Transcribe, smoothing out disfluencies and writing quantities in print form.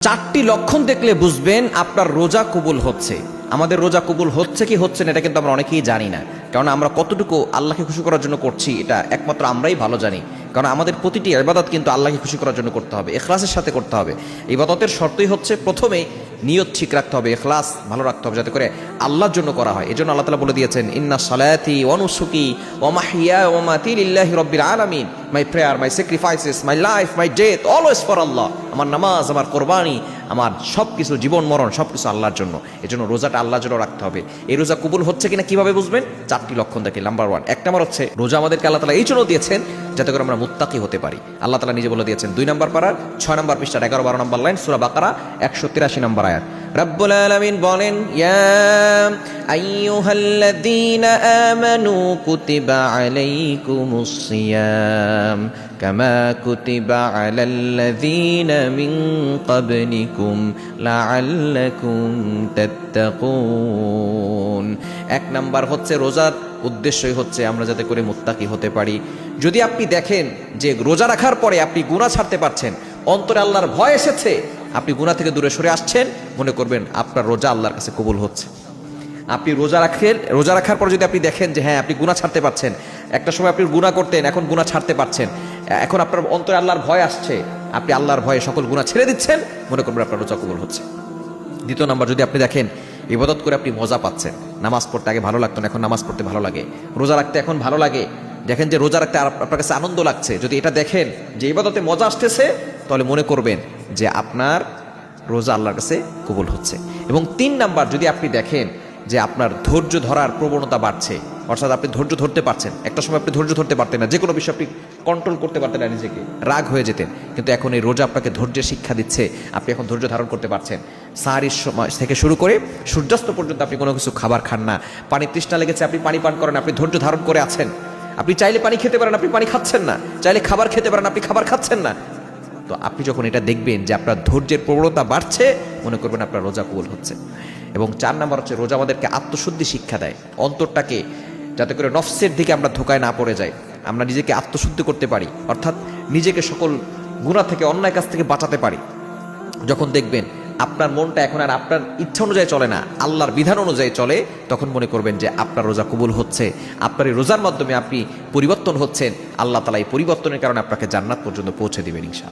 চারটি লক্ষণ দেখলে বুঝবেন আপনার রোজা কবুল হচ্ছে। আমাদের রোজা কবুল হচ্ছে কি হচ্ছে না এটা কিন্তু আমরা অনেকেই জানি না, কারণ আমরা কতটুকু আল্লাহকে খুশি করার জন্য করছি এটা একমাত্র আমরাই ভালো জানি। কারণ আমাদের প্রতিটি ইবাদত কিন্তু আল্লাহকে খুশি করার জন্য করতে হবে, ইখলাসের সাথে করতে হবে। ইবাদতের শর্তই হচ্ছে প্রথমে নিয়ত ঠিক রাখতে হবে, ইখলাস ভালো রাখতে হবে, যাতে করে আল্লাহর জন্য করা হয়। এজন্য আল্লাহ তাআলা বলে দিয়েছেন, ইন্না সালাতি ওয়া নুসুকি ওয়া মাহইয়া ওয়া মামাতি লিল্লাহি রাব্বিল আলামিন, my prayer, my sacrifices, my life, my death, always for Allah. আমার নামাজ, আমার কোরবানি, আমার সবকিছু, জীবন মরণ সবকিছু আল্লাহর জন্য। এজন্য রোজাটা আল্লাহর জন্য রাখতে হবে। এই রোজা কবুল হচ্ছে কিনা কিভাবে বুঝবেন? চারটি লক্ষণ দেখে। নাম্বার 1, এক নম্বর হচ্ছে রোজা আমাদেরকে আল্লাহ তাআলা এই জন্য দিয়েছেন যাতে করে আমরা মুত্তাকি হতে পারি। আল্লাহ তাআলা নিজে বলে দিয়েছেন 2 নম্বর পারার 6 নম্বর পৃষ্ঠার 11-12 নম্বর লাইন, সূরা বাকারা 183 নম্বর আয়াত। রব্বুল আলামিন বলেন, ইয়া আইয়ুহাল্লাযীনা আমানু কুতিবা আলাইকুমুস সিয়াম কামা কুতিবা আলাল্লাযীনা মিন ক্বাবলিকুম লাআল্লাকুম তাত্তাকুন। এক নাম্বার হচ্ছে রোজার উদ্দেশ্যই হচ্ছে আমরা যাতে করে মুত্তাকি হতে পারি। যদি আপনি দেখেন যে রোজা রাখার পরে আপনি গুনাহ ছাড়তে পারছেন, অন্তরে আল্লাহর ভয় এসেছে, আপনি গুনাহ থেকে দূরে সরে আসছেন, মনে করবেন আপনার রোজা আল্লাহর কাছে কবুল হচ্ছে। আপনি রোজা রাখার পর যদি আপনি দেখেন যে হ্যাঁ আপনি গুনাহ ছাড়তে পারছেন, একটা সময় আপনি গুনাহ করতেন, এখন গুনাহ ছাড়তে পারছেন, এখন আপনার অন্তরে আল্লাহর ভয় আসছে, আপনি আল্লাহর ভয়ে সকল গুনাহ ছেড়ে দিচ্ছেন, মনে করবেন আপনার রোজা কবুল হচ্ছে। দ্বিতীয় নাম্বার, যদি আপনি দেখেন ইবাদত করে আপনি মজা পাচ্ছেন, নামাজ পড়তে আগে ভালো লাগতো না, এখন নামাজ পড়তে ভালো লাগে, রোজা রাখতে এখন ভালো লাগে, দেখেন যে রোজা রাখতে আপনার কাছে আনন্দ লাগছে, যদি এটা দেখেন যে ইবাদতে মজা আসতেছে, তাহলে মনে করবেন যে আপনার রোজা আল্লাহর কাছে কবুল হচ্ছে। এবং 3 নাম্বার, যদি আপনি দেখেন যে আপনার ধৈর্য ধরার প্রবণতা বাড়ছে, অর্থাৎ আপনি ধৈর্য ধরতে পারছেন। একটা সময় আপনি ধৈর্য ধরতে পারতেন না, যে কোনো বিষয় আপনি কন্ট্রোল করতে পারতেন না, নিজেকে রাগ হয়ে যেতেন, কিন্তু এখন এই রোজা আপনাকে ধৈর্যের শিক্ষা দিচ্ছে, আপনি এখন ধৈর্য ধারণ করতে পারছেন। সাহারির সময় থেকে শুরু করে সূর্যাস্ত পর্যন্ত আপনি কোনো কিছু খাবার খান না, পানি তৃষ্ণা লেগেছে আপনি পানি পান করেন, আপনি ধৈর্য ধারণ করে আছেন। আপনি চাইলে পানি খেতে পারেন, আপনি পানি খাচ্ছেন না, চাইলে খাবার খেতে পারেন, আপনি খাবার খাচ্ছেন না। তো আপনি যখন এটা দেখবেন যে আপনার ধৈর্যের প্রবণতা বাড়ছে, মনে করবেন আপনার রোজা কবুল হচ্ছে। এবং 4 নাম্বার হচ্ছে রোজা আমাদেরকে আত্মশুদ্ধি শিক্ষা দেয়, অন্তরটাকে যাতে করে নফসের দিকে আমরা ধোকায় না পড়ে যাই, আমরা নিজেকে আত্মশুদ্ধি করতে পারি, অর্থাৎ নিজেকে সকল গুনাহ থেকে, অন্যায় কাজ থেকে বাঁচাতে পারি। যখন দেখবেন আপনার মনটা এখন আর আপনার ইচ্ছা অনুযায়ী চলে না, আল্লাহর বিধান অনুযায়ী চলে, তখন মনে করবেন যে আপনার রোজা কবুল হচ্ছে। আপনার এই রোজার মাধ্যমে আপনি পরিবর্তন হচ্ছেন, আল্লাহ তাআলা এই পরিবর্তনের কারণে আপনাকে জান্নাত পর্যন্ত পৌঁছে দিবেন ইনশাআল্লাহ।